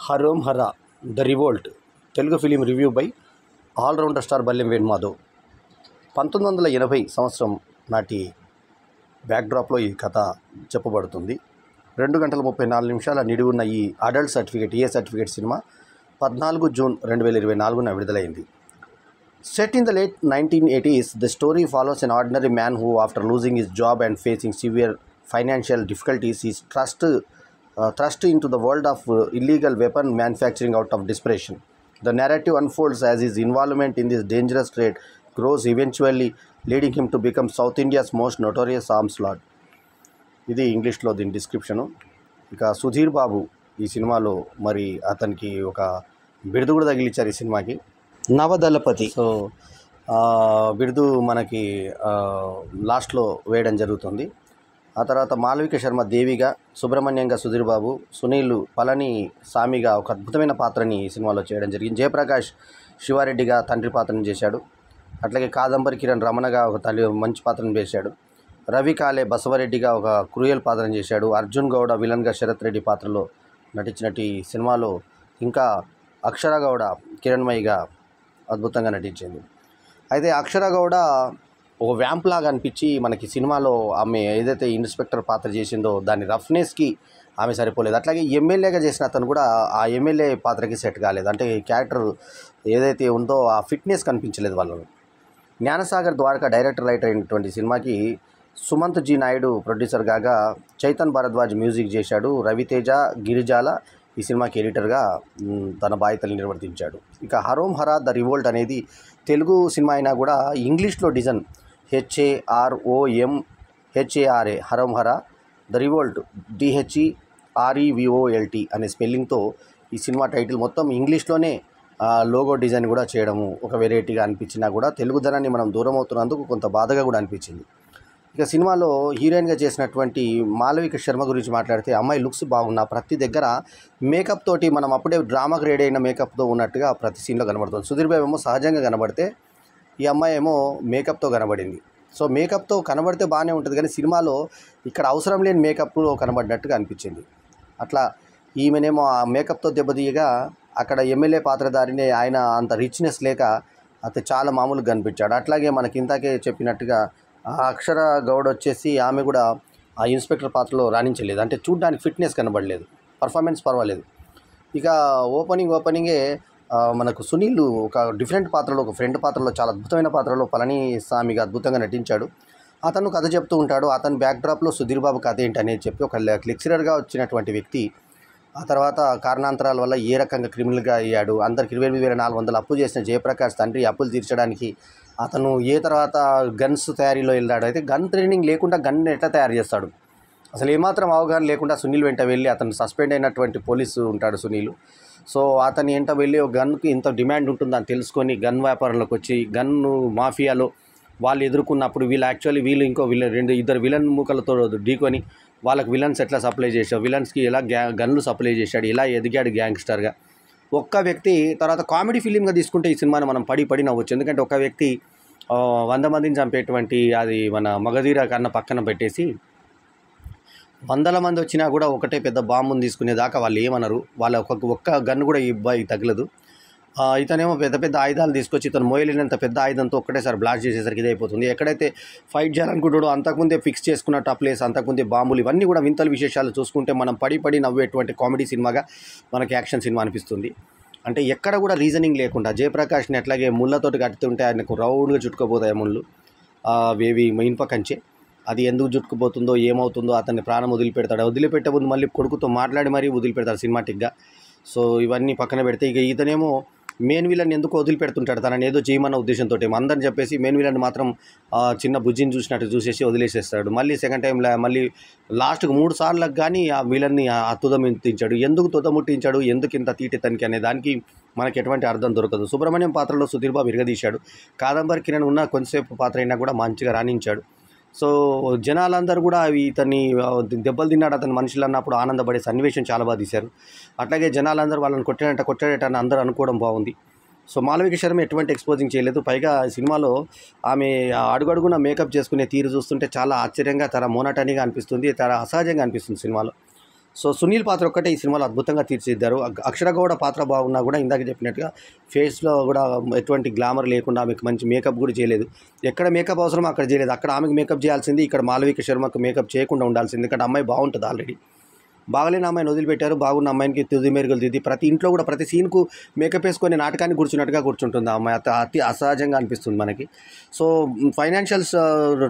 హరోం Hara the revolt Telugu film review by allrounder star Ballem Venumadhav. 1980 సంవత్సరం నాటి బ్యాక్డ్రాప్లో ఈ కథ చెప్పబడుతుంది. 2 గంటల 34 నిమిషాల నిడివి ఉన్న ఈ adult certificate certificate cinema 14 June 2024 విడుదలైంది. Set in the late 1980s, the story follows an ordinary man who, after losing his job and facing severe financial difficulties, is thrust into the world of illegal weapon manufacturing out of desperation. The narrative unfolds as his involvement in this dangerous trade grows, eventually leading him to become South India's most notorious arms lord. ఇది ఇంగ్లీష్లో దీని description. ఇక సుధీర్ బాబు ఈ సినిమాలో మరి అతనికి ఒక బిరుదు కూడా తగిలిచ్చారు ఈ సినిమాకి, నవదళపతి. సో బిరుదు మనకి లాస్ట్లో వేయడం జరుగుతుంది. ఆ తర్వాత మాళవిక శర్మ దేవిగా, సుబ్రహ్మణ్యంగా సుధీర్ బాబు, సునీల్ పళని సామిగా ఒక అద్భుతమైన పాత్రని ఈ సినిమాలో చేయడం జరిగింది. జయప్రకాష్ శివారెడ్డిగా తండ్రి పాత్రను చేశాడు. అట్లాగే కాదంబరి కిరణ్ రమణగా ఒక మంచి పాత్రను చేశాడు. రవి కాలే బసవరెడ్డిగా ఒక క్రూయల్ పాత్రను చేశాడు. అర్జున్ గౌడ విలన్గా శరత్ రెడ్డి పాత్రలో నటించినట్టు ఈ సినిమాలో ఇంకా అక్షర గౌడ కిరణ్మయిగా అద్భుతంగా నటించింది. అయితే అక్షర గౌడ ఒక వ్యాంప్ లాగా అనిపించి మనకి సినిమాలో ఆమె ఏదైతే ఇన్స్పెక్టర్ పాత్ర చేసిందో దాని రఫ్నెస్కి ఆమె సరిపోలేదు. అట్లాగే ఎమ్మెల్యేగా చేసిన అతను కూడా ఆ ఎమ్మెల్యే పాత్రకి సెట్ కాలేదు. అంటే క్యారెక్టర్ ఏదైతే ఉందో ఆ ఫిట్నెస్ కనిపించలేదు వాళ్ళను. జ్ఞానసాగర్ ద్వారకా డైరెక్టర్ రైటర్ అయినటువంటి సినిమాకి సుమంత్ జీ నాయుడు ప్రొడ్యూసర్ కాగా, చైతన్ భరద్వాజ్ మ్యూజిక్ చేశాడు. రవితేజ గిరిజాల ఈ సినిమాకి ఎడిటర్గా తన బాధ్యతలు నిర్వర్తించాడు. ఇక హరోం హరా ద రివోల్ట్ అనేది తెలుగు సినిమా అయినా కూడా ఇంగ్లీష్లో design HAROMHARA Harom Hara the revolt DHEREVOLT అనే స్పెల్లింగ్తో ఈ సినిమా టైటిల్ మొత్తం ఇంగ్లీష్లోనే లోగో డిజైన్ కూడా చేయడము ఒక వెరైటీగా అనిపించినా కూడా తెలుగుదనాన్ని మనం దూరం అవుతున్నందుకు కొంత బాధగా కూడా అనిపించింది. ఇక సినిమాలో హీరోయిన్గా చేసినటువంటి మాళవిక శర్మ గురించి మాట్లాడితే, అమ్మాయి లుక్స్ బాగున్నా ప్రతి దగ్గర మేకప్ తోటి మనం అప్పుడే డ్రామాకి రెడీ అయిన మేకప్తో ఉన్నట్టుగా ప్రతి సీన్లో కనబడుతుంది. సుధీర్ బాబు ఏమో సహజంగా కనబడితే, ఈ అమ్మాయి ఏమో మేకప్తో కనబడింది. సో మేకప్తో కనబడితే బాగానే ఉంటుంది, కానీ సినిమాలో ఇక్కడ అవసరం లేని మేకప్లో కనబడినట్టుగా అనిపించింది. అట్లా ఈమెనేమో ఆ మేకప్తో దెబ్బతీయగా అక్కడ ఎమ్మెల్యే పాత్రధారిని ఆయన అంత రిచ్నెస్ లేక అతను చాలా మామూలుగా కనిపించాడు. అట్లాగే మనకి ఇంతాకే చెప్పినట్టుగా ఆ అక్షర గౌడ్ వచ్చేసి ఆమె కూడా ఆ ఇన్స్పెక్టర్ పాత్రలో రాణించలేదు. అంటే చూడ్డానికి ఫిట్నెస్ కనబడలేదు, పర్ఫార్మెన్స్ పర్వాలేదు. ఇక ఓపెనింగే మనకు సునీల్ ఒక డిఫరెంట్ పాత్రలో, ఒక ఫ్రెండ్ పాత్రలో, చాలా అద్భుతమైన పాత్రలో పళని సామిగా అద్భుతంగా నటించాడు. అతను కథ చెప్తూ ఉంటాడు. అతని బ్యాక్డ్రాప్లో సుధీర్ బాబు కథ ఏంటి అనేది చెప్పి ఒక లెక్చరర్గా వచ్చినటువంటి వ్యక్తి ఆ తర్వాత కారణాంతరాల వల్ల ఏ రకంగా క్రిమినల్గా అయ్యాడు, అందరికి 28,400 అప్పు చేసిన జయప్రకాష్ తండ్రి అప్పులు తీర్చడానికి అతను ఏ తర్వాత గన్స్ తయారీలో వెళ్ళాడు. అయితే గన్ ట్రైనింగ్ లేకుండా గన్ ఎట్లా తయారు చేస్తాడు, అసలు ఏమాత్రం అవగాహన లేకుండా సునీల్ వెంట వెళ్ళి, అతను సస్పెండ్ అయినటువంటి పోలీసు ఉంటాడు సునీల్. సో అతని వెంట వెళ్ళి ఒక గన్కి ఇంత డిమాండ్ ఉంటుందని తెలుసుకొని గన్ వ్యాపారంలోకి వచ్చి గన్ను మాఫియాలో వాళ్ళు ఎదుర్కొన్నప్పుడు వీళ్ళు ఇంకో ఇద్దరు విలన్ మూకలతో ఢీకొని వాళ్ళకి విలన్స్ ఎట్లా సప్లై చేశాడు, విలన్స్కి ఎలా గన్లు సప్లై చేశాడు, ఎలా ఎదిగాడు గ్యాంగ్స్టర్గా ఒక్క వ్యక్తి. తర్వాత కామెడీ ఫిలింగా తీసుకుంటే ఈ సినిమాని మనం పడి నవ్వచ్చు. ఎందుకంటే ఒక వ్యక్తి 100 మందిని చంపేటువంటి అది మన మగధీర కన్నా పక్కన పెట్టేసి 100 మంది వచ్చినా కూడా ఒకటే పెద్ద బాంబుని తీసుకునేదాకా వాళ్ళు ఏమనరు. వాళ్ళ ఒక్క గన్ను కూడా ఈ అబ్బాయి తగలదు. ఇతనేమో పెద్ద ఆయుధాలు తీసుకొచ్చి ఇతను మోయలేనంత పెద్ద ఆయుధంతో ఒక్కటేసారి బ్లాస్ట్ చేసేసరికి ఇదైపోతుంది. ఎక్కడైతే ఫైట్ చేయాలనుకుంటాడో అంతకుముందే ఫిక్స్ చేసుకున్నట్టు ఆ ప్లేస్, అంతకుముందే బాంబులు, ఇవన్నీ కూడా వింతల విశేషాలు చూసుకుంటే మనం పడి నవ్వేటువంటి కామెడీ సినిమాగా మనకి యాక్షన్ సినిమా అనిపిస్తుంది. అంటే ఎక్కడ కూడా రీజనింగ్ లేకుండా జయప్రకాష్ని అట్లాగే ముళ్ళతోటి కట్టుతుంటే ఆయనకు రౌండ్గా చుట్టుకుపోతాయి ముళ్ళు, వేవి ఇనుప కంచె. అది ఎందుకు చుట్టుకుపోతుందో ఏమవుతుందో అతన్ని ప్రాణం వదిలిపెట్టే ముందు మళ్ళీ కొడుకుతో మాట్లాడి మరీ వదిలిపెడతాడు సినిమాటిక్గా. సో ఇవన్నీ పక్కన పెడితే ఇక ఇతనేమో మెయిన్ విలన్ ఎందుకు వదిలిపెడుతుంటాడు, తనని ఏదో చేయమన్న ఉద్దేశంతో అందరిని చెప్పేసి మెయిన్ విలన్ మాత్రం చిన్న బుజ్జిని చూసినట్టు చూసేసి వదిలేసేస్తాడు. మళ్ళీ సెకండ్ టైం మళ్ళీ లాస్ట్కి 3 సార్లకు కానీ ఆ విలన్ని తుదముట్టించాడు. ఎందుకు తుదముట్టించాడు, ఎందుకు ఇంత తీటి తనిఖీ అనే దానికి మనకి ఎటువంటి అర్థం దొరకదు. సుబ్రహ్మణ్యం పాత్రలో సుధీర్ బాబు ఇరగదీశాడు. కాదంబరి కిరణ్ ఉన్న కొంతసేపు పాత్ర అయినా కూడా మంచిగా రాణించాడు. సో జనాలందరూ కూడా ఇతన్ని దెబ్బలు తిన్నాడు అతని మనుషులు అన్నప్పుడు ఆనందపడే సన్నివేశం చాలా బాగా తీశారు. అట్లాగే జనాలందరూ వాళ్ళని కొట్టాడట అని అందరూ అనుకోవడం బాగుంది. సో మాళవిక శర్మ ఎటువంటి ఎక్స్పోజింగ్ చేయలేదు. పైగా సినిమాలో ఆమె అడుగడుగున మేకప్ చేసుకునే తీరు చూస్తుంటే చాలా ఆశ్చర్యంగా, చాలా మోనటనీగా అనిపిస్తుంది, చాలా అసహజంగా అనిపిస్తుంది సినిమాలో. సో సునీల్ పాత్ర ఒక్కటే ఈ సినిమాలో అద్భుతంగా తీర్చిదిద్దారు. అక్షర గౌడ పాత్ర బాగున్నా కూడా ఇందాక చెప్పినట్టుగా ఫేస్లో కూడా ఎటువంటి గ్లామర్ లేకుండా ఆమెకు మంచి మేకప్ కూడా చేయలేదు. ఎక్కడ మేకప్ అవసరమో అక్కడ చేయలేదు. అక్కడ ఆమెకు మేకప్ చేయాల్సింది, ఇక్కడ మాళవిక శర్మకు మేకప్ చేయకుండా ఉండాల్సింది. ఎందుకంటే అమ్మాయి బాగుంటుంది ఆల్రెడీ. బాగలేని అమ్మాయిని వదిలిపెట్టారు, బాగున్న అమ్మాయికి తుది మెరుగులు దిద్ది ప్రతి ఇంట్లో కూడా ప్రతి సీన్కు మేకప్ వేసుకొని నాటకాన్ని కూర్చున్నట్టుగా కూర్చుంటుంది ఆ అమ్మాయి. అతి అసహజంగా అనిపిస్తుంది మనకి. సో ఫైనాన్షియల్స్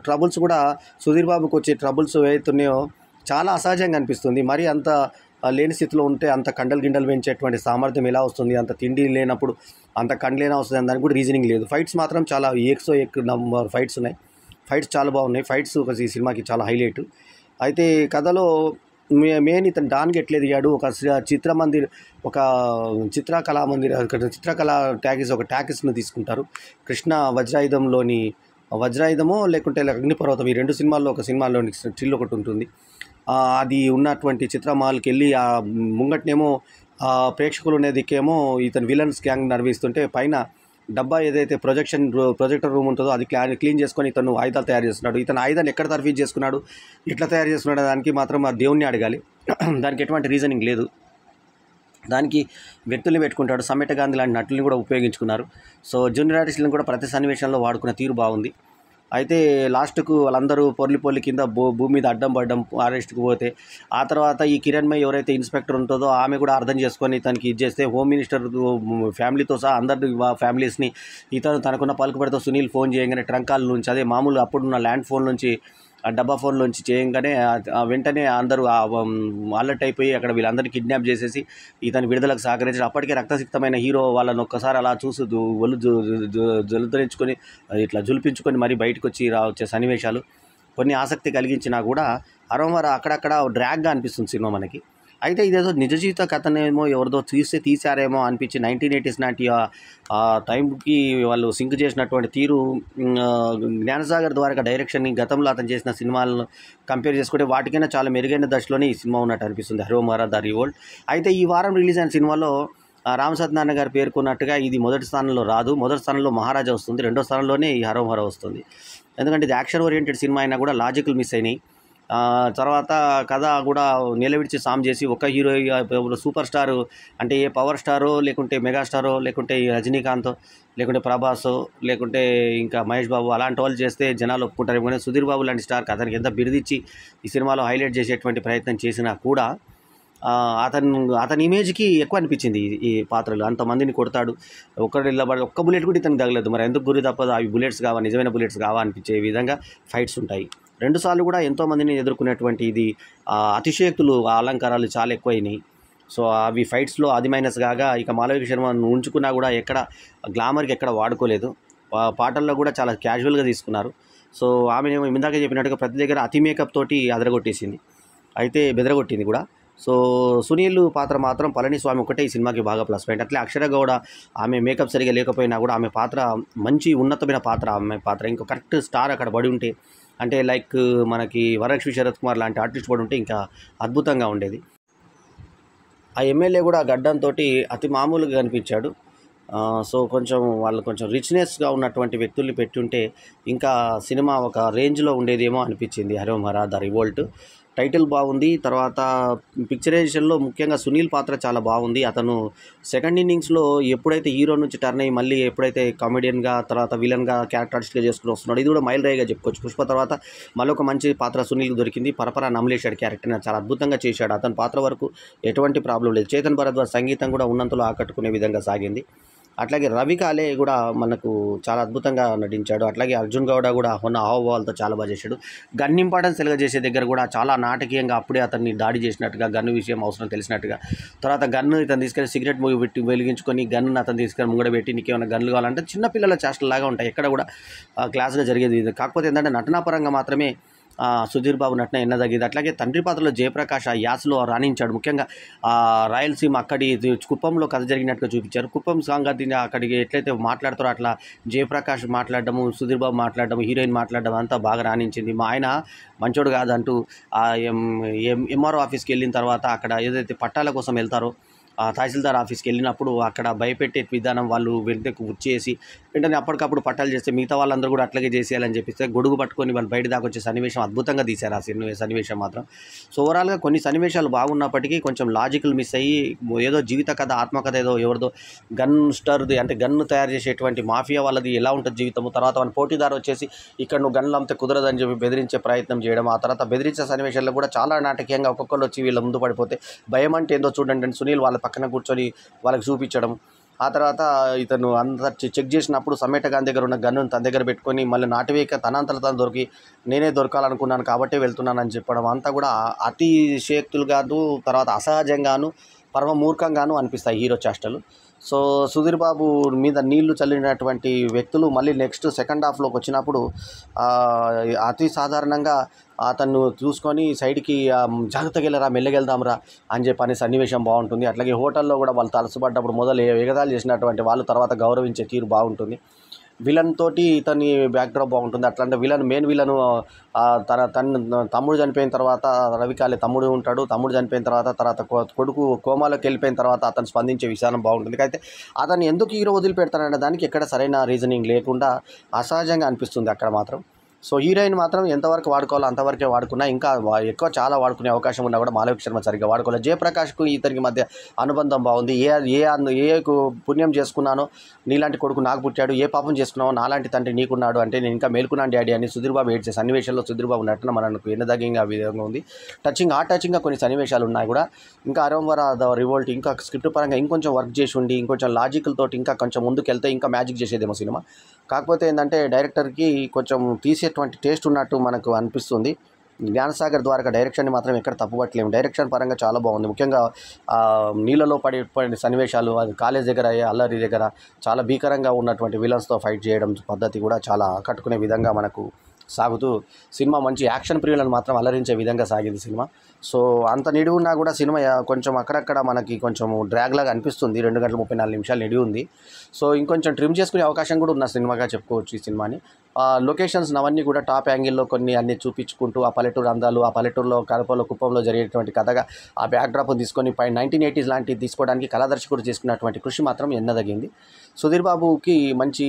ట్రబుల్స్ కూడా సుధీర్ బాబుకి వచ్చే ట్రబుల్స్ ఏవైతున్నాయో చాలా అసహజంగా అనిపిస్తుంది. మరి అంత లేని స్థితిలో ఉంటే అంత కండలు గిండలు పెంచేటువంటి సామర్థ్యం ఎలా వస్తుంది? అంత తిండి లేనప్పుడు అంత కండలేనా వస్తుంది అని దానికి కూడా రీజనింగ్ లేదు. ఫైట్స్ మాత్రం చాలా నెంబర్ ఫైట్స్ ఉన్నాయి. ఫైట్స్ చాలా బాగున్నాయి. ఫైట్స్ ఈ సినిమాకి చాలా హైలైట్. అయితే కథలో మెయిన్ ఇతను డాన్కి ఎట్లా ఎదిగాడు, ఒక చిత్రకళా ట్యాగిస్ను తీసుకుంటారు. కృష్ణ వజ్రాయుధమో లేకుంటే అగ్నిపర్వతం, ఈ 2 సినిమాల్లో ఒక సినిమాలోని స్టిల్ ఒకటి ఉంటుంది. అది ఉన్నటువంటి చిత్రమాల్కి వెళ్ళి ఆ ముంగట్నేమో ప్రేక్షకులు ఉండే దిక్కేమో ఇతను విలన్స్ గ్యాంగ్ నడిపిస్తుంటే పైన డబ్బా ఏదైతే ప్రొజెక్టర్ రూమ్ ఉంటుందో అది క్లీన్ చేసుకొని ఇతను ఆయుధాలు తయారు చేస్తున్నాడు. ఇతను ఆయుధాలు ఎక్కడ తర్ఫీజ్ చేసుకున్నాడు, ఎట్లా తయారు చేసుకున్నాడు దానికి మాత్రం ఆ దేవుణ్ణి అడగాలి. దానికి ఎటువంటి రీజనింగ్ లేదు. దానికి వ్యక్తుల్ని పెట్టుకుంటాడు. సమ్మెట గాంధీ లాంటి నటుల్ని కూడా ఉపయోగించుకున్నారు. సో జూనియర్ ఆర్టిస్టులను కూడా ప్రతి సన్నివేశంలో వాడుకున్న తీరు బాగుంది. అయితే లాస్ట్కు వాళ్ళందరూ పొర్లి కింద భూమి మీద అడ్డం పడ్డం అరెస్ట్కి పోతే ఆ తర్వాత ఈ కిరణ్మయ్ ఎవరైతే ఇన్స్పెక్టర్ ఉంటుందో ఆమె కూడా అర్థం చేసుకొని ఇతనికి చేస్తే హోమ్ మినిస్టర్ ఫ్యామిలీతో సహా అందరి ఫ్యామిలీస్ని తనకున్న పలుకుబడితో సునీల్ ఫోన్ చేయగానే ట్రంకాల నుంచి, అదే మామూలు అప్పుడున్న ల్యాండ్ ఫోన్ నుంచి, ఆ డబ్బా ఫోన్లోంచి చేయగానే వెంటనే అందరూ అలర్ట్ అయిపోయి అక్కడ వీళ్ళందరినీ కిడ్నాప్ చేసేసి ఇతని విడుదలకు సహకరించారు. అప్పటికే రక్తసిక్తమైన హీరో వాళ్ళని ఒక్కసారి అలా చూసి ఒళ్ళు జలుదరించుకొని ఇట్లా జులిపించుకొని మరీ బయటకు వచ్చే సన్నివేశాలు కొన్ని ఆసక్తి కలిగించినా కూడా అరవమర అక్కడక్కడ డ్రాగ్గా అనిపిస్తుంది సినిమా మనకి. అయితే ఇదేదో నిజ జీవిత కథనేమో ఎవరిదో తీశారేమో అనిపించి 1980s నాటి ఆ టైంకి వాళ్ళు సింక్ చేసినటువంటి తీరు జ్ఞానసాగర్ ద్వారా డైరెక్షన్ని గతంలో అతను చేసిన సినిమాలను కంపేర్ చేసుకుంటే వాటికైనా చాలా మెరుగైన దశలోనే ఈ సినిమా ఉన్నట్టు అనిపిస్తుంది, హరోమరా ద రివోల్ట్. అయితే ఈ వారం రిలీజ్ అయిన సినిమాలో రామ్ సత్యనారాయణ గారు పేర్కొన్నట్టుగా ఇది మొదటి స్థానంలో రాదు. మొదటి స్థానంలో మహారాజా వస్తుంది, 2వ స్థానంలోనే ఈ హరోమరా వస్తుంది. ఎందుకంటే ఇది యాక్షన్ ఓరియంటెడ్ సినిమా అయినా కూడా లాజికల్ మిస్ అయినాయి. తర్వాత కథ కూడా నిలవిడిచి సామ్ చేసి ఒక హీరో సూపర్ స్టారు అంటే ఏ పవర్ స్టారో లేకుంటే మెగాస్టారో లేకుంటే రజనీకాంతో లేకుంటే ప్రభాసో లేకుంటే ఇంకా మహేష్ బాబు అలాంటి వాళ్ళు చేస్తే జనాలు ఒప్పుకుంటారు. కానీ సుధీర్ బాబు లాంటి స్టార్కి అతనికి ఎంత బిరుదిచ్చి ఈ సినిమాలో హైలైట్ చేసేటువంటి ప్రయత్నం చేసినా కూడా అతని ఇమేజ్కి ఎక్కువ అనిపించింది ఈ పాత్రలు. అంతమందిని కొడతాడు, ఒక్క బుల్లెట్ కూడా ఇతనికి తగలేదు. మరి ఎందుకు గురి తప్పదు, అవి బుల్లెట్స్ కావా, నిజమైన బుల్లెట్స్ కావా అనిపించే విధంగా ఫైట్స్ ఉంటాయి. 2 సార్లు కూడా ఎంతోమందిని ఎదుర్కొనేటువంటి ఇది అతిశయోక్తులు, అలంకారాలు చాలా ఎక్కువైనాయి. సో అవి ఫైట్స్లో అది మైనస్ కాగా ఇక మాళవిక శర్మ ఉంచుకున్నా కూడా ఎక్కడ గ్లామర్కి ఎక్కడ వాడుకోలేదు. పాటల్లో కూడా చాలా క్యాజువల్గా తీసుకున్నారు. సో ఆమెనేమో ఇందాక చెప్పినట్టుగా ప్రతి దగ్గర అతి మేకప్ తోటి అదరగొట్టేసింది, అయితే బెదరగొట్టింది కూడా. సో సునీల్ పాత్ర మాత్రం పళనిస్వామి ఒకటే ఈ సినిమాకి బాగా ప్లస్ పాయింట్. అట్లే అక్షర గౌడ ఆమె మేకప్ సరిగా లేకపోయినా కూడా ఆమె పాత్ర మంచి ఉన్నతమైన పాత్ర. ఆమె పాత్ర ఇంకో కరెక్ట్ స్టార్ అక్కడ పడి ఉంటే, అంటే లైక్ మనకి వరలక్ష్మి శరత్ కుమార్ లాంటి ఆర్టిస్ట్ పడి ఉంటే ఇంకా అద్భుతంగా ఉండేది. ఆ ఎమ్మెల్యే కూడా గడ్డంతో అతి మామూలుగా కనిపించాడు. సో వాళ్ళు కొంచెం రిచ్నెస్గా ఉన్నటువంటి వ్యక్తుల్ని పెట్టుంటే ఇంకా సినిమా ఒక రేంజ్లో ఉండేదేమో అనిపించింది. హరోమరా ద రివోల్ట్ టైటిల్ బాగుంది. తర్వాత పిక్చరైజేషన్లో ముఖ్యంగా సునీల్ పాత్ర చాలా బాగుంది. అతను సెకండ్ ఇన్నింగ్స్లో ఎప్పుడైతే హీరో నుంచి టర్న్ అయ్యి మళ్ళీ ఎప్పుడైతే కామెడియన్గా తర్వాత విలన్గా క్యారెక్టర్ ఆర్టిస్ట్గా చేసుకుని వస్తున్నాడు, ఇది కూడా మైల్ రైగా చెప్పుకోవచ్చు. పుష్ప తర్వాత మళ్ళీ ఒక మంచి పాత్ర సునీల్కి దొరికింది. పరపరా నమలేశాడు క్యారెక్టర్ని, చాలా అద్భుతంగా చేశాడు. అతని పాత్ర వరకు ఎటువంటి ప్రాబ్లం లేదు. చేతన్ భరద్వాజ్ సంగీతం కూడా ఉన్నంతలో ఆకట్టుకునే విధంగా సాగింది. అట్లాగే రవి కాలే కూడా మనకు చాలా అద్భుతంగా నటించాడు. అట్లాగే అర్జున్ గౌడ కూడా ఉన్న హావభావాలతో చాలా బాగా చేశాడు. గన్ ఇంపార్టెన్స్ చేసే దగ్గర కూడా చాలా నాటకీయంగా అప్పుడే అతన్ని దాడి చేసినట్టుగా, గన్ను విషయం అవసరం తెలిసినట్టుగా, తర్వాత గన్ను ఇతను తీసుకెళ్ళి సిగరెట్ పెట్టి వెలిగించుకొని గన్ను అతను తీసుకెళ్ళి ముంగడ పెట్టి నీకేమైనా గన్నులు కావాలంటే చిన్నపిల్లల చేష్టలాగా ఉంటాయి, ఎక్కడ కూడా క్లాస్గా జరిగేది. కాకపోతే ఏంటంటే నటనాపరంగా మాత్రమే సుధీర్ బాబు నటన ఎన్నదగ్గేది. అట్లాగే తండ్రి పాత్రలో జయప్రకాష్ ఆ యాసలో రాణించాడు. ముఖ్యంగా రాయలసీమ అక్కడి కుప్పంలో కథ జరిగినట్టుగా చూపించారు. కుప్పం సంగతిని అక్కడికి ఎట్లయితే మాట్లాడతారో అట్లా జయప్రకాష్ మాట్లాడడము, సుధీర్ బాబు మాట్లాడడం, హీరోయిన్ మాట్లాడడం అంతా బాగా రాణించింది. మా ఆయన మంచోడు కాదంటూ ఎంఆర్ఓ ఆఫీస్కి వెళ్ళిన తర్వాత అక్కడ ఏదైతే పట్టాల కోసం వెళ్తారో తహసీల్దార్ ఆఫీస్కి వెళ్ళినప్పుడు అక్కడ భయపెట్టే విధానం, వాళ్ళు వెంటనే చేసి వెంటనే అప్పటికప్పుడు పట్టాలు చేస్తే మిగతా వాళ్ళందరూ కూడా అట్లాగే చేసేయాలని చెప్పిస్తే గొడుగు పట్టుకొని వాళ్ళు బయట దాకా వచ్చే సన్నివేశం అద్భుతంగా తీశారు. ఆ సన్నివేశం మాత్రం. సో ఓవరాల్గా కొన్ని సన్నివేశాలు బాగున్నప్పటికీ కొంచెం లాజికల్ మిస్ అయ్యి ఏదో జీవిత కథ, ఆత్మకథ ఏదో ఎవరిదో గన్ స్టర్ది అంటే గన్ను తయారు చేసేటువంటి మాఫియా వాళ్ళది ఎలా ఉంటుంది జీవితము, తర్వాత వాళ్ళ పోటీదారు వచ్చేసి ఇక్కడ నువ్వు గన్నులు అమ్మితే కుదరదని చెప్పి బెదిరించే ప్రయత్నం చేయడం, ఆ తర్వాత బెదిరించే సన్నివేశాల్లో కూడా చాలా నాటకీయంగా ఒక్కొక్కరు వచ్చి వీళ్ళ ముందు పడిపోతే భయం అంటే ఏందో చూడండి అని సునీల్ వాళ్ళ పక్కన కూర్చొని వాళ్ళకి చూపించడం, ఆ తర్వాత ఇతను అంతా చెక్ చేసినప్పుడు సమేట గాని దగ్గర ఉన్న గన్నును తన దగ్గర పెట్టుకొని మళ్ళీ నాటివేక తనంతట తను దొరికి నేనే దొరకాలనుకున్నాను కాబట్టే వెళ్తున్నానని చెప్పడం అంతా కూడా అతిశయోక్తులుగాను, తర్వాత అసహజంగాను, పరమ మూర్ఖంగాను అనిపిస్తాయి హీరో చేష్టలు. సో సుధీర్ బాబు మీద నీళ్లు చల్లినటువంటి వ్యక్తులు మళ్ళీ నెక్స్ట్ సెకండ్ హాఫ్లోకి వచ్చినప్పుడు అతి సాధారణంగా అతను చూసుకొని సైడ్కి జాగ్రత్తగా వెళ్ళరా, మెల్లగెళ్దాంరా అని చెప్పి సన్నివేశం బాగుంటుంది. అట్లాగే హోటల్లో కూడా వాళ్ళు తలసుపడ్డప్పుడు మొదలు ఎగతాళి చేసినటువంటి వాళ్ళు తర్వాత గౌరవించే తీరు బాగుంటుంది. విలన్ తోటి ఇతని బ్యాక్డ్రాప్ బాగుంటుంది. అట్లాంటి మెయిన్ విలను తన తమ్ముడు చనిపోయిన తర్వాత రవికాలే తమ్ముడు ఉంటాడు. తమ్ముడు చనిపోయిన తర్వాత కొడుకు కోమాలోకి వెళ్ళిపోయిన తర్వాత అతను స్పందించే విధానం బాగుంటుంది. అయితే అతను ఎందుకు హీరో వదిలిపెడతాననే దానికి ఎక్కడ సరైన రీజనింగ్ లేకుండా అసహజంగా అనిపిస్తుంది అక్కడ మాత్రం. సో హీరోయిన్ మాత్రం ఎంతవరకు వాడుకోవాలో అంతవరకే వాడుకున్నా, ఇంకా ఎక్కువ చాలా వాడుకునే అవకాశం ఉన్నా కూడా మాలవిక శర్మ సరిగ్గా వాడుకోలేదు. జయప్రకాష్కు ఇతనికి మధ్య అనుబంధం బాగుంది. ఏ పుణ్యం చేసుకున్నానో నీలాంటి కొడుకు నాకు పుట్టాడు, ఏ పాపం చేసుకున్నావో నాలాంటి తండ్రి నీకున్నాడు అంటే నేను ఇంకా మేల్కున్నాను డాడీ అని సుధీర్ బాబు ఏడ్చే సన్నివేశాల్లో సుధీర్ బాబు నటన మనకు ఎన్నదగ్గంగా విధంగా ఉంది. టచింగ్గా కొన్ని సన్నివేశాలు ఉన్నాయి కూడా. ఇంకా అరంవర ద రివోల్ట్ ఇంకా స్క్రిప్ట్ పరంగా ఇంకొంచెం వర్క్ చేసి ఉండి ఇంకొంచెం లాజికల్ తోటి ఇంకా కొంచెం ముందుకు వెళ్తే ఇంకా మ్యాజిక్ చేసేదేమో సినిమా. కాకపోతే ఏంటంటే డైరెక్టర్కి కొంచెం తీసేటువంటి టేస్ట్ ఉన్నట్టు మనకు అనిపిస్తుంది. జ్ఞానసాగర్ ద్వారా డైరెక్షన్ని మాత్రం ఎక్కడ తప్పుపట్టలేము. డైరెక్షన్ పరంగా చాలా బాగుంది. ముఖ్యంగా నీళ్ళలో పడిన సన్నివేశాలు, అది కాలేజ్ దగ్గర అల్లరి దగ్గర చాలా భీకరంగా ఉన్నటువంటి విలన్స్తో ఫైట్ చేయడం పద్ధతి కూడా చాలా ఆకట్టుకునే విధంగా మనకు సాగుతూ సినిమా మంచి యాక్షన్ ప్రియులను మాత్రం అలరించే విధంగా సాగింది సినిమా. సో అంత నిడివి ఉన్నా కూడా సినిమా కొంచెం అక్కడక్కడ మనకి కొంచెం డ్రాగ్ లాగా అనిపిస్తుంది. 2 గంటల 34 నిమిషాలు నిడివి ఉంది. సో ఇంకొంచెం ట్రిమ్ చేసుకునే అవకాశం కూడా ఉన్న సినిమాగా చెప్పుకోవచ్చు ఈ సినిమాని. లొకేషన్స్ అవన్నీ కూడా టాప్ యాంగిల్లో అన్ని చూపించుకుంటూ ఆ పల్లెటూరు అందాలు, ఆ పల్లెటూరులో కడపలో కుప్పంలో జరిగేటువంటి కథగా ఆ బ్యాక్డ్రాప్ తీసుకొని 1980s లాంటివి తీసుకోవడానికి కళాదర్శకుడు చేసుకున్నటువంటి కృషి మాత్రం ఎన్నదగింది. సుధీర్ బాబుకి మంచి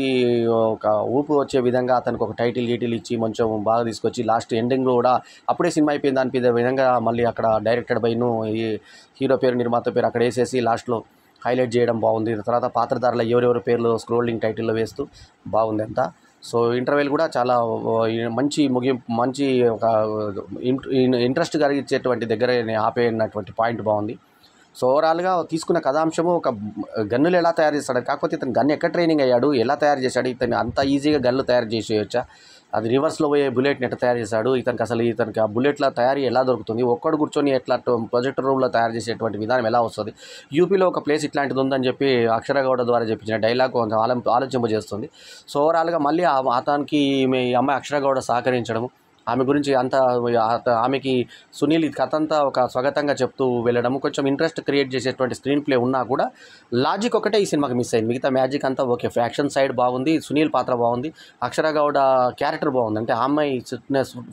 ఒక ఊపు వచ్చే విధంగా అతనికి ఒక టైటిల్ ఇచ్చి కొంచెం బాగా తీసుకొచ్చి లాస్ట్ ఎండింగ్లో కూడా అప్పుడే సినిమా అయిపోయింది అనిపించే విధంగా మళ్ళీ అక్కడ డైరెక్టెడ్ బైను ఈ హీరో పేరు నిర్మాత పేరు అక్కడ వేసేసి లాస్ట్లో హైలైట్ చేయడం బాగుంది. తర్వాత పాత్రధారుల ఎవరెవరి పేర్లు స్క్రోలింగ్ టైటిల్లో వేస్తూ బాగుంది అంతా. సో ఇంటర్వెల్ కూడా చాలా మంచి ముగింపు, మంచి ఒక ఇంట్రెస్ట్ కలిగించేటువంటి దగ్గర ఆపేయనటువంటి పాయింట్ బాగుంది. సో ఓవరాల్గా తీసుకున్న కథాంశము ఒక గన్నులు ఎలా తయారు చేస్తాడు, కాకపోతే ఇతను గన్ ఎక్కడ ట్రైనింగ్ అయ్యాడు, ఎలా తయారు చేశాడు, ఇతను అంత ఈజీగా గన్నులు తయారు చేసేయచ్చా, అది రివర్స్లో పోయే బుల్లెట్ని ఎట్లా తయారు చేశాడు, ఇతనికి ఆ బుల్లెట్ల తయారీ ఎలా దొరుకుతుంది, ఒక్కడు కూర్చొని ఎట్లా ప్రొజెక్టర్ రూమ్లో తయారు చేసేటువంటి విధానం ఎలా వస్తుంది, యూపీలో ఒక ప్లేస్ ఇట్లాంటిది ఉందని చెప్పి అక్షరగౌడ ద్వారా చెప్పించిన డైలాగ్ కొంచెం ఆలోచింపజేస్తుంది. సో ఓవరాల్గా మళ్ళీ అతనికి ఈ అమ్మాయి అక్షరగౌడ సహకరించడం, ఆమె గురించి ఆమెకి సునీల్ కథ అంతా ఒక స్వాగతంగా చెప్తూ వెళ్ళడం, కొంచెం ఇంట్రెస్ట్ క్రియేట్ చేసేటువంటి స్క్రీన్ ప్లే ఉన్నా కూడా లాజిక్ ఒకటే ఈ సినిమాకి మిస్ అయింది. మిగతా మ్యాజిక్ అంతా ఓకే. ఫ్యాక్షన్ సైడ్ బాగుంది, సునీల్ పాత్ర బాగుంది, అక్షరగౌడ క్యారెక్టర్ బాగుంది. అంటే ఆ అమ్మాయి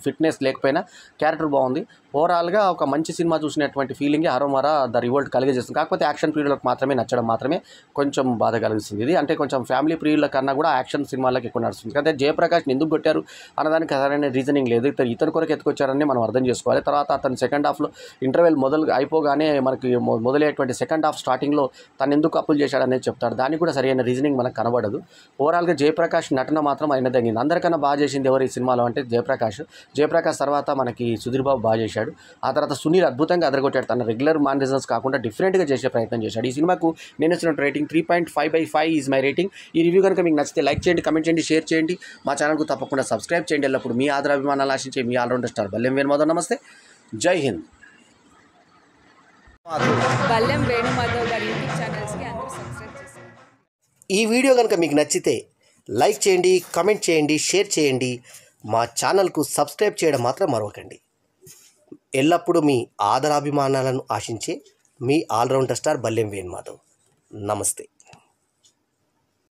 ఫిట్నెస్ లేకపోయినా క్యారెక్టర్ బాగుంది. ఓవరాల్గా ఒక మంచి సినిమా చూసినటువంటి ఫీలింగ్ హరోమర ద రివోల్ట్ కలిగజేస్తుంది. కాకపోతే యాక్షన్ ప్రియులకు మాత్రమే నచ్చడం మాత్రమే కొంచెం బాధ కలిగిస్తుంది. ఇది అంటే కొంచెం ఫ్యామిలీ ప్రియుల కన్నా కూడా యాక్షన్ సినిమాలకు ఎక్కువ నడుస్తుంది. అంటే జయప్రకాష్ని ఎందుకు కొట్టారు అన్నదానికి సరైన రీజనింగ్ లేదు. ఇతని కొరకు ఎత్తుకొచ్చారని మనం అర్థం చేసుకోవాలి. తర్వాత అతను సెకండ్ హాఫ్లో ఇంటర్వెల్ అయిపోగానే మనకి మొదలయ్యేటువంటి సెకండ్ హాఫ్ స్టార్టింగ్లో తను ఎందుకు అప్పులు చేశాడనేది చెప్తాడు. దానికి కూడా సరైన రీజనింగ్ మనకు కనబడదు. ఓవరాల్గా జయప్రకాష్ నటన మాత్రం అయిన తగ్గింది. అందరికన్నా బాగా చేసింది ఎవరు ఈ సినిమాలో అంటే జయప్రకాష్ తర్వాత మనకి సుధీర్ బాబు బాగా చేశాడు. ఆ తర్వాత సునీల్ అద్భుతంగా అదరగొట్టాడు. తన రెగ్యులర్ మానరిజమ్స్ కాకుండా డిఫరెంట్గా చేసే ప్రయత్నం చేశాడు. ఈ సినిమాకు నేను ఇచ్చిన రేటింగ్ 3.5/5 ఈజ్ మై రేటింగ్. ఈ రివ్యూ కనుక మీకు నచ్చితే లైక్ చేయండి, కమెంట్ చేయండి, షేర్ చేయండి. మా ఛానల్కు తప్పకుండా సబ్స్క్రైబ్ చేయండి. ఎల్లప్పుడు మీ ఆదరాభిమానాలు ఆశించే మీ ఆల్రౌండర్ స్టార్ బల్లెం వేణుమాధవ్. నమస్తే, జై హింద్. బల్లెం వేణుమాధవ్ గారి యూట్యూబ్ ఛానల్స్కి అందరూ సబ్స్క్రైబ్ చేస్తారు. ఈ వీడియో కనుక మీకు నచ్చితే లైక్ చేయండి, కమెంట్ చేయండి, షేర్ చేయండి. మా ఛానల్కు సబ్స్క్రైబ్ చేయడం మాత్రం మరవకండి. ఎల్లప్పుడూ మీ ఆదరాభిమానాలను ఆశించే మీ ఆల్రౌండర్ స్టార్ బల్లెం వేణుమాధవ్. నమస్తే.